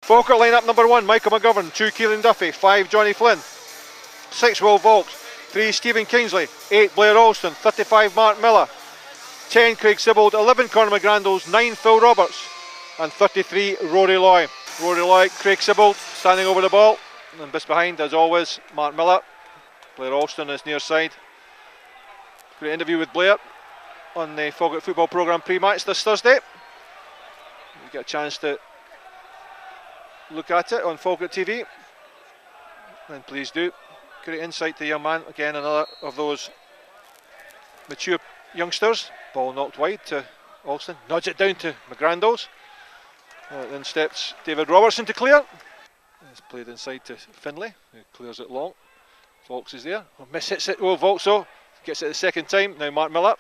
Falkirk lineup number 1, Michael McGovern. 2, Keelan Duffy. 5, Johnny Flynn. 6, Will Vaulks. 3, Stephen Kingsley. 8, Blair Alston. 35, Mark Miller. 10, Craig Sibbald. 11, Conor McGrandles. 9, Phil Roberts. And 33, Rory Loy. Rory Loy, Craig Sibbald standing over the ball. And just behind, as always, Mark Miller. Blair Alston is near side. Great interview with Blair on the Falkirk football programme pre-match this Thursday. You get a chance to look at it on Falkirk TV, then please do. Great insight to the young man. Again, another of those mature youngsters. Ball knocked wide to Alston. Nudge it down to McGrandles. Then steps David Robertson to clear. It's played inside to Finlay, who clears it long. Vaulks is there. Miss hits it. Vaulks though. Gets it the second time. Now Mark Miller.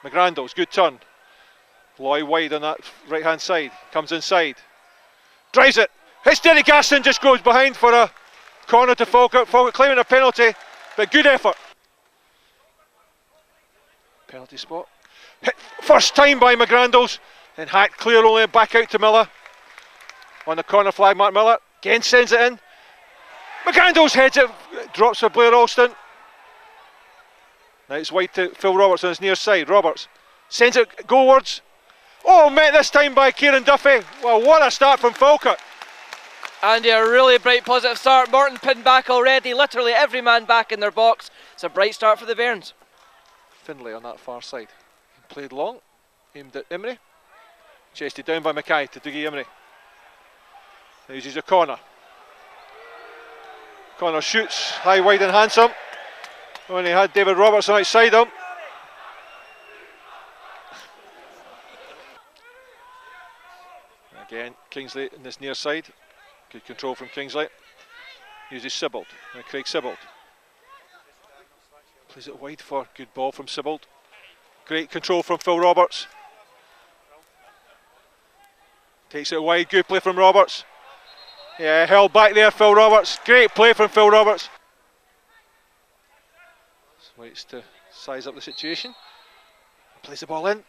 McGrandles, good turn. Loy wide on that right hand side. Comes inside. Drives it. Hits Derek Gaston, just goes behind for a corner to Falkirk. Falkirk claiming a penalty, but good effort. Penalty spot. Hit first time by McGrandles. Then hacked clear only back out to Miller. On the corner flag, Mark Miller. Again sends it in. McGrandles heads it. Drops for Blair Alston. Now it's wide to Phil Roberts on his near side. Roberts sends it goalwards. Oh, met this time by Kieran Duffy. Well, what a start from Falkirk. And a really bright positive start. Morton pinned back already. Literally every man back in their box. It's a bright start for the Bairns. Finlay on that far side. He played long. Aimed at Imrie. Chased down by Mackay to Dougie Imrie. Now uses a corner. Corner shoots high, wide and handsome. Only had David Robertson outside him. Again, Kingsley in this near side. Good control from Kingsley. Uses Sibbald. Now Craig Sibbald. Plays it wide for good ball from Sibbald. Great control from Phil Roberts. Takes it wide, good play from Roberts. Yeah, held back there, Phil Roberts. Great play from Phil Roberts. Waits to size up the situation. Plays the ball in.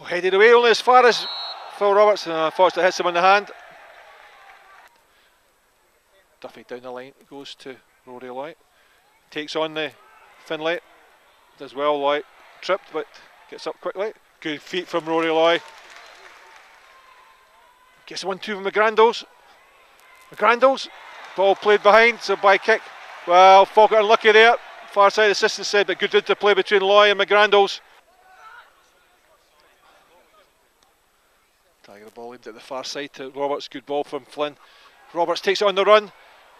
Oh, headed away only as far as Phil Roberts. Unfortunately hits him on the hand. Duffy down the line goes to Rory Loy. Takes on the Finlay. Does well, Loy tripped but gets up quickly. Good feet from Rory Loy. Gets 1-2 from McGrandles. McGrandles. Ball played behind, so by kick. Well, Falkirk unlucky there. Far side assistant said, but good interplay between Loy and McGrandles. Tiger the ball into the far side to Roberts. Good ball from Flynn. Roberts takes it on the run.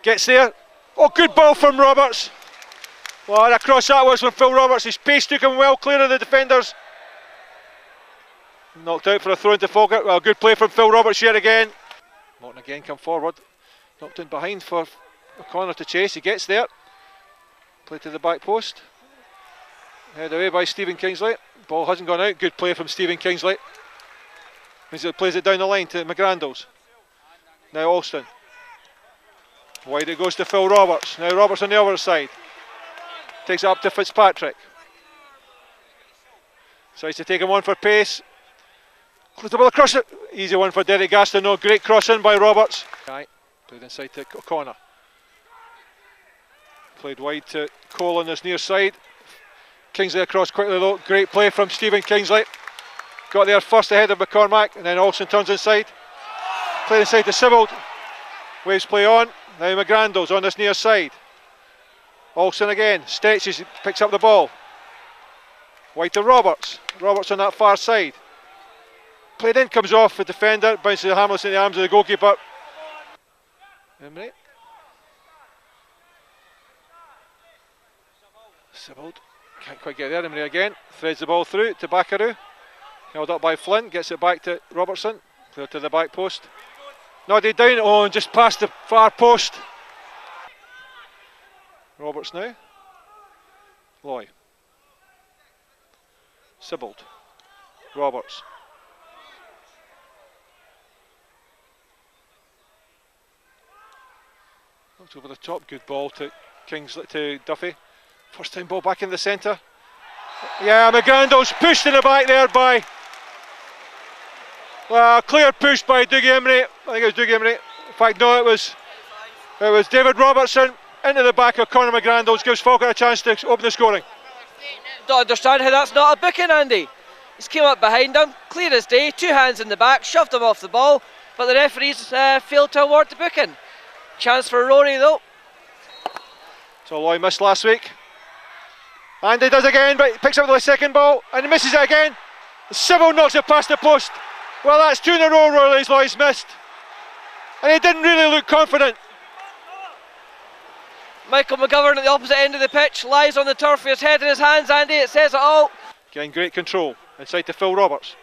Gets there. Oh, good ball from Roberts. What a cross that was from Phil Roberts. His pace took him well clear of the defenders. Knocked out for a throw into Falkirk. Well, good play from Phil Roberts here again. Morton again come forward. Knocked in behind for a corner to chase. He gets there. Play to the back post. Head away by Stephen Kingsley. Ball hasn't gone out. Good play from Stephen Kingsley. He plays it down the line to McGrandles. Now Alston. Wide it goes to Phil Roberts. Now Roberts on the other side. Takes it up to Fitzpatrick. Tries to take him on for pace. Close the ball across it. Easy one for Derek Gaston. No, great cross in by Roberts. Right. Played inside to corner. Played wide to Cole on this near side. Kingsley across quickly though. Great play from Stephen Kingsley. Got there first ahead of McCormack, and then Alston turns inside. Played inside to Sibbald. Waves play on. Now McGrandles on this near side. Alston again. Stretches, picks up the ball. Wide to Roberts. Roberts on that far side. Played in, comes off the defender. Bounces the harmless in the arms of the goalkeeper. Imrie. Sibbald. Can't quite get there. Imrie again. Threads the ball through to Baccaroo. Held up by Flynn. Gets it back to Robertson. Clear to the back post. Nodded down. Oh, and just past the far post. Roberts now. Loy. Sibbald. Roberts. Looked over the top. Good ball to Kingsley, to Duffy. First time ball back in the centre. Yeah, McGrandles pushed in the back there by. Well, clear push by Dougie Imrie. I think it was Dougie Emery. In fact, no, it was David Robertson into the back of Conor McGrandles, gives Falkirk a chance to open the scoring. Don't understand how that's not a booking, Andy. He's came up behind him, clear as day, 2 hands in the back, shoved him off the ball, but the referees failed to award the booking. Chance for Rory though. So Loy missed last week. And he does again, but he picks up the second ball and he misses it again. Sybil knocks it past the post. Well, that's 2 in a row Loy's missed. And he didn't really look confident. Michael McGovern at the opposite end of the pitch, lies on the turf with his head in his hands, Andy, it says it all. Getting great control inside to Phil Roberts.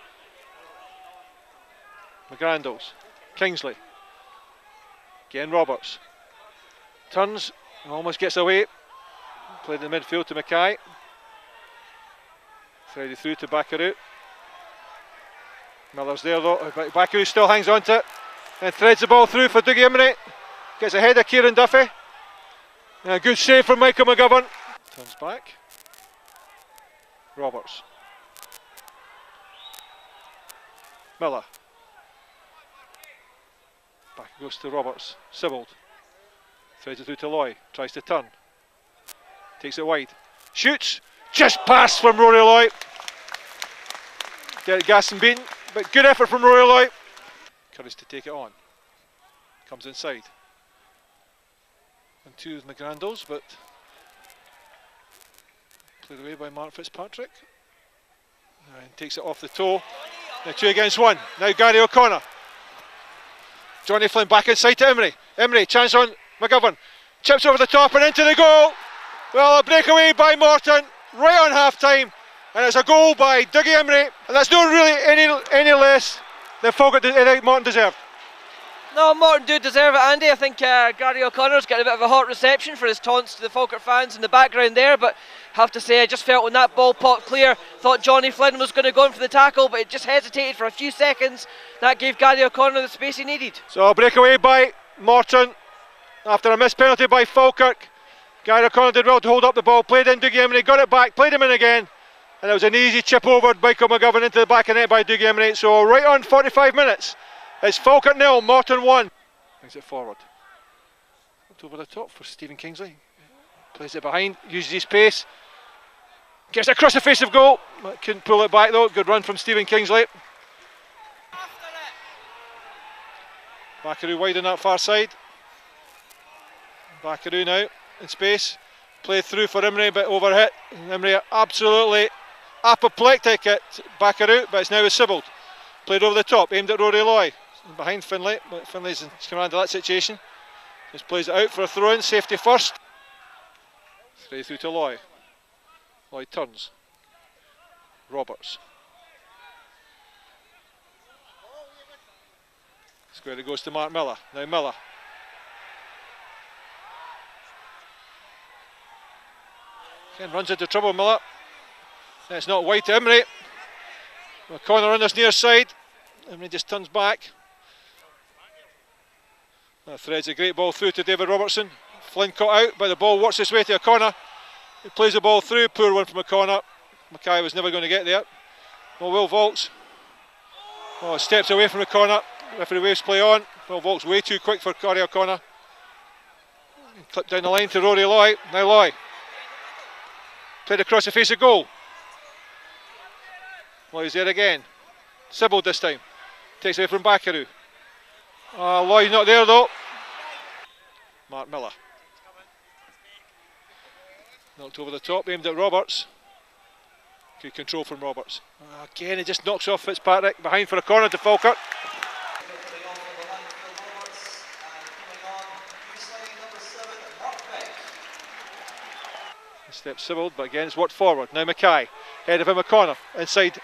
McGrandles, Kingsley. Again Roberts. Turns and almost gets away. Played in the midfield to Mackay. Threaded through to Backaroo. Miller's there though, Backaroo still hangs on to it. And threads the ball through for Dougie Emery. Gets ahead of Kieran Duffy. And a good save from Michael McGovern. Turns back. Roberts. Miller. Back goes to Roberts. Sibbald. Threads it through to Loy. Tries to turn. Takes it wide. Shoots. Just past from Rory Loy. Derek Gasson beaten, but good effort from Rory Loy. Courage to take it on. Comes inside. And 2 with McGrandles, but played away by Mark Fitzpatrick. And takes it off the toe. Now 2 against 1. Now Gary O'Connor. Johnny Flynn back inside to Emery. Emery, chance on McGovern. Chips over the top and into the goal. Well, a breakaway by Morton, right on half time. And it's a goal by Dougie Emery. And that's not really any less than Morton deserved. No, Morton do deserve it, Andy. I think Gary O'Connor's getting a bit of a hot reception for his taunts to the Falkirk fans in the background there, but have to say I just felt when that ball popped clear, thought Johnny Flynn was going to go in for the tackle, but it just hesitated for a few seconds. That gave Gary O'Connor the space he needed. So a breakaway by Morton after a missed penalty by Falkirk. Gary O'Connor did well to hold up the ball, played in Dougie Emery, got it back, played him in again, and it was an easy chip over Michael McGovern into the back of net by Dougie Emery. So right on 45 minutes. It's Falkirk 0, Morton 1. Brings it forward. Up over the top for Stephen Kingsley. Plays it behind, uses his pace. Gets it across the face of goal. Couldn't pull it back though. Good run from Stephen Kingsley. Backaroo wide on that far side. Backaroo now in space. Played through for Emery, but overhit. Emery absolutely apoplectic at Backaroo, but it's now with Sibbald. Played over the top, aimed at Rory Loy. Behind Finlay, but Finlay's in command of that situation. Just plays it out for a throw in, safety first. Straight through to Loy. Loy turns. Roberts. Square it goes to Mark Miller. Now Miller. Again runs into trouble, Miller. It's not wide to Emery. O'Connor on this near side. Emery just turns back. Threads a great ball through to David Robertson. Flynn caught out, but the ball works its way to O'Connor. He plays the ball through, poor one from O'Connor. Mackay was never going to get there. Well, Will Volks. Oh, steps away from O'Connor. Referee waves play on. Will Volks way too quick for Gary O'Connor. Clipped down the line to Rory Loy. Now Loy. Played across the face of goal. Loy's there again. Sibbald this time. Takes away from Backaroo. Loy not there though. Mark Miller. Knocked over the top, aimed at Roberts. Good control from Roberts. Again, he just knocks off Fitzpatrick. Behind for a corner to Falkirk. Steps Sibbald, but again it's worked forward. Now Mackay, head of him O'Connor. Inside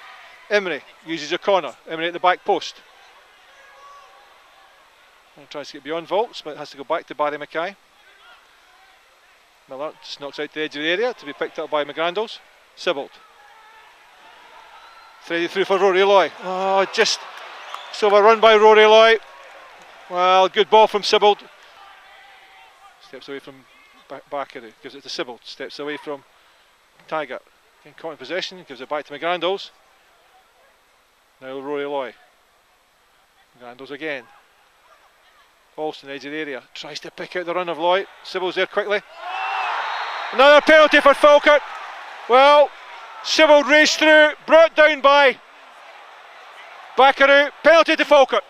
Emery, uses O'Connor. Emery at the back post. Tries to get beyond Volks, but has to go back to Barry Mackay. Miller just knocks out the edge of the area to be picked up by McGrandles. Sibbald. Threaded through for Rory Loy. Just overrun by Rory Loy. Well, good ball from Sibbald. Steps away from Backaroo, gives it to Sibbald. Steps away from Taggart. Getting caught in possession, gives it back to McGrandles. Now Rory Loy. McGrandles again. Alston, edge of the area, tries to pick out the run of Loy. Sybil's there quickly. Another penalty for Falkirk. Well, Sybil raced through, brought down by Baccaroo. Penalty to Falkirk.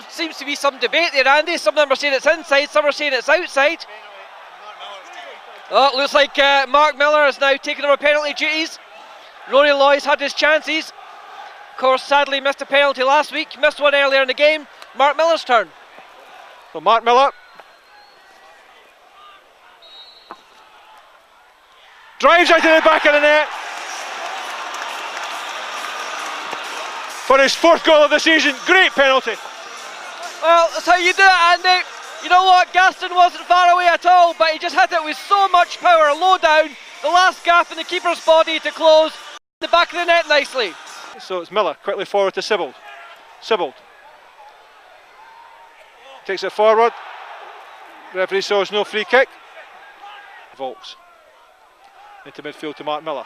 Seems to be some debate there, Andy. Some of them are saying it's inside, some are saying it's outside. Oh, it looks like Mark Miller is now taking over penalty duties. Rory Loy's had his chances. Of course, sadly missed a penalty last week, missed one earlier in the game. Mark Miller's turn. So Mark Miller drives out to the back of the net for his 4th goal of the season. Great penalty. Well, that's how you do it, Andy. You know what, Gaston wasn't far away at all, but he just hit it with so much power, low down, the last gap in the keeper's body to close the back of the net nicely. So it's Miller, quickly forward to Sybil. Sybil takes it forward. Referee saws no free kick. Volks into midfield to Mark Miller.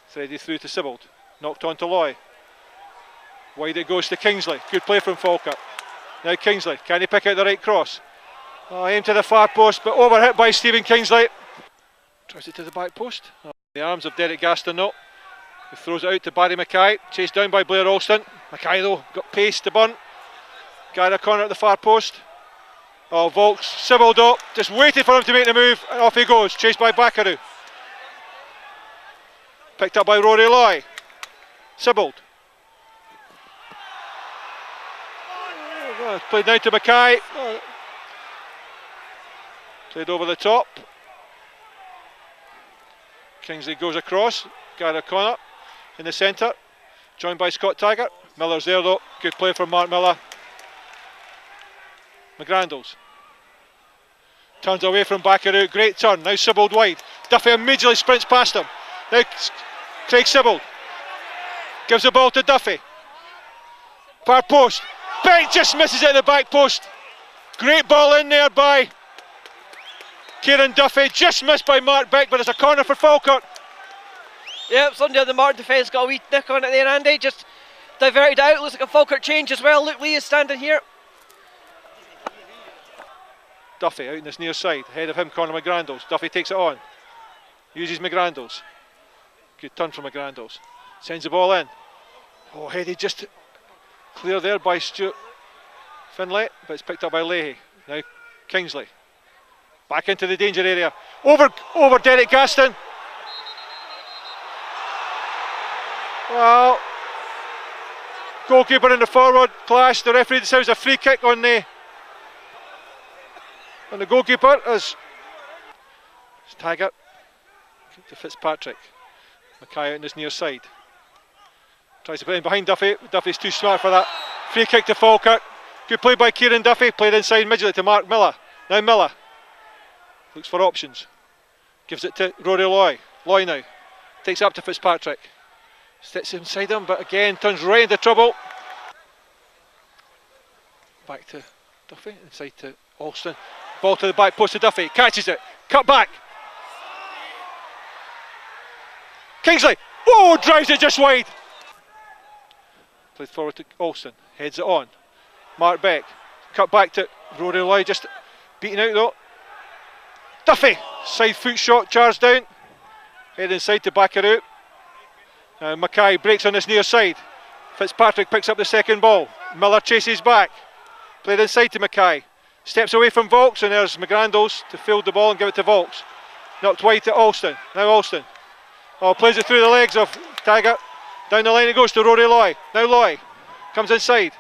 Threaded through to Sybil. Knocked on to Loy. Wide it goes to Kingsley. Good play from Falkirk. Now Kingsley, can he pick out the right cross? Oh, aim to the far post, but overhit by Stephen Kingsley. Tries it to the back post. Oh, the arms of Derek Gaston, no. He throws it out to Barry Mackay. Chased down by Blair Alston. Mackay though, got pace to burn. Guy O'Connor at the far post. Oh, Volks, Sybil'd up, just waited for him to make the move, and off he goes, chased by Baccaroo. Picked up by Rory Loy. Sybil. Played down to Mackay. Played over the top. Kingsley goes across. Guy O'Connor in the centre, joined by Scott Taggart. Miller's there though, good play from Mark Miller. McGrandles turns away from Baccaroo, great turn, now Sybil wide. Duffy immediately sprints past him. Now Craig Sybil gives the ball to Duffy. Far post, Beck just misses it at the back post. Great ball in there by Kieran Duffy, just missed by Mark Beck, but it's a corner for Falkirk. Yep, somebody on the Morton defence got a wee nick on it there, Andy, just diverted out, looks like a Falkirk change as well. Luke Lee is standing here. Duffy out in this near side, ahead of him Conor McGrandles. Duffy takes it on, uses McGrandles. Good turn from McGrandles, sends the ball in. Oh, headed just clear there by Stuart Finlay, but it's picked up by Leahy. Now Kingsley, back into the danger area, over Derek Gaston. Well, goalkeeper in the forward clash, the referee decides a free kick on the goalkeeper as Taggart to Fitzpatrick. Mackay out in this near side. Tries to put in behind Duffy. Duffy's too smart for that. Free kick to Falkirk. Good play by Kieran Duffy. Played inside midgely to Mark Miller. Now Miller looks for options. Gives it to Rory Loy. Loy now takes it up to Fitzpatrick. Sits inside him, but again turns right into trouble. Back to Duffy. Inside to Alston. Ball to the back post to Duffy, catches it, cut back. Kingsley, whoa, drives it just wide. Played forward to Alston, heads it on. Mark Beck, cut back to Rory Loy, just beaten out though. Duffy, side foot shot, charged down. Head inside to Baccaroo. Mackay breaks on this near side. Fitzpatrick picks up the second ball. Miller chases back. Played inside to Mackay. Steps away from Volks, and there's McGrandles to field the ball and give it to Volks. Knocked wide to Alston. Now Alston. Oh, plays it through the legs of Taggart. Down the line it goes to Rory Loy. Now Loy comes inside.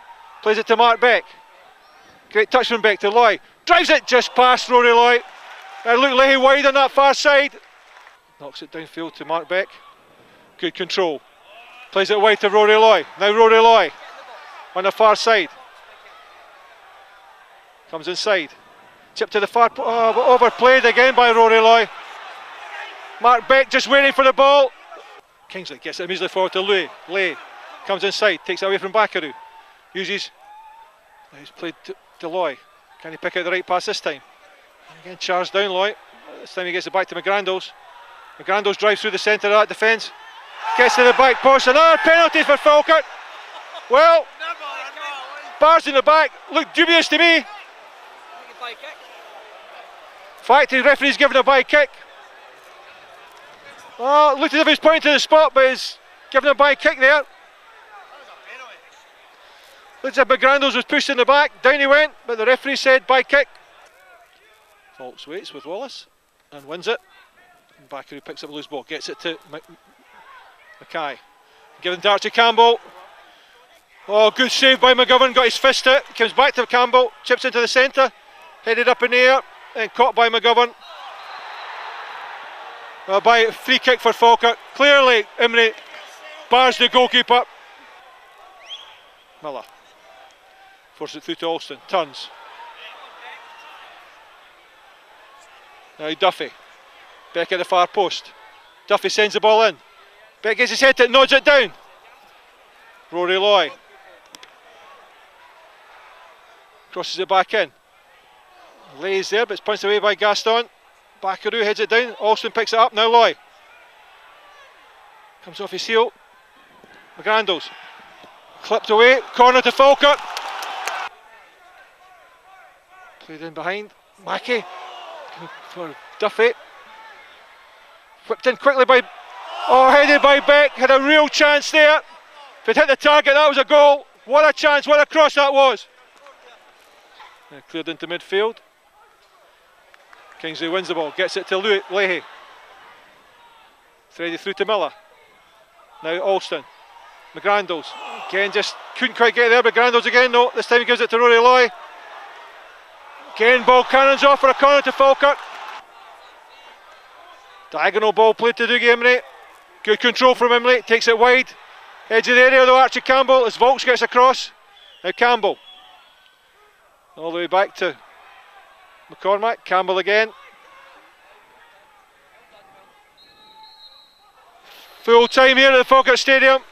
Plays it to Mark Beck. Great touch from Beck to Loy. Drives it just past Rory Loy. Luke Leahy wide on that far side. Knocks it downfield to Mark Beck. Good control. Plays it wide to Rory Loy. Now Rory Loy on the far side. Comes inside. Chip to the far post. Oh, overplayed again by Rory Loy. Mark Beck just waiting for the ball. Kingsley gets it immediately forward to Leigh. Comes inside, takes it away from Baccaroo. Uses. He's played to Loy. Can he pick out the right pass this time? And again, charged down Loy. This time he gets it back to McGrandles. McGrandles drives through the centre of that defence. Gets to the back post. Another penalty for Falkirk. Well, Bars in the back, looked dubious to me. Fact, the referee's given a by kick. Oh, looked as if he's pointing to the spot, but he's given a by kick there. Looked as if McGrandles was pushed in the back, down he went, but the referee said by kick. Falks waits with Wallace and wins it. And Bakary picks up a loose ball, gets it to Mackay. Given to Archie Campbell. Oh, good save by McGovern, got his fist hit, comes back to Campbell, chips into the centre, headed up in the air, and caught by McGovern. By free kick for Falkirk. Clearly, Imrie bars the goalkeeper. Miller forces it through to Alston, turns. Now Duffy, back at the far post. Duffy sends the ball in. Beck gets his head to it, nods it down. Rory Loy crosses it back in. Lays there, but it's punched away by Gaston. Bakaroo heads it down. Alston picks it up. Now Loy comes off his heel. McGrandles clipped away. Corner to Falkirk. Played in behind. Mackey for Duffy. Whipped in quickly by. Oh, headed by Beck. Had a real chance there. If it hit the target, that was a goal. What a chance, what a cross that was. And cleared into midfield. Kingsley wins the ball, gets it to Leahy. Threaded through to Miller. Now Alston. McGrandles. Again, just couldn't quite get there. McGrandles again, no. This time he gives it to Rory Loy. Again, ball cannons off for a corner to Falkirk. Diagonal ball played to Dougie Imrie. Good control from Imrie, takes it wide. Edge of the area though, Archie Campbell, as Volks gets across. Now Campbell. All the way back to McCormack. Campbell again. Full time here at the Falkirk Stadium.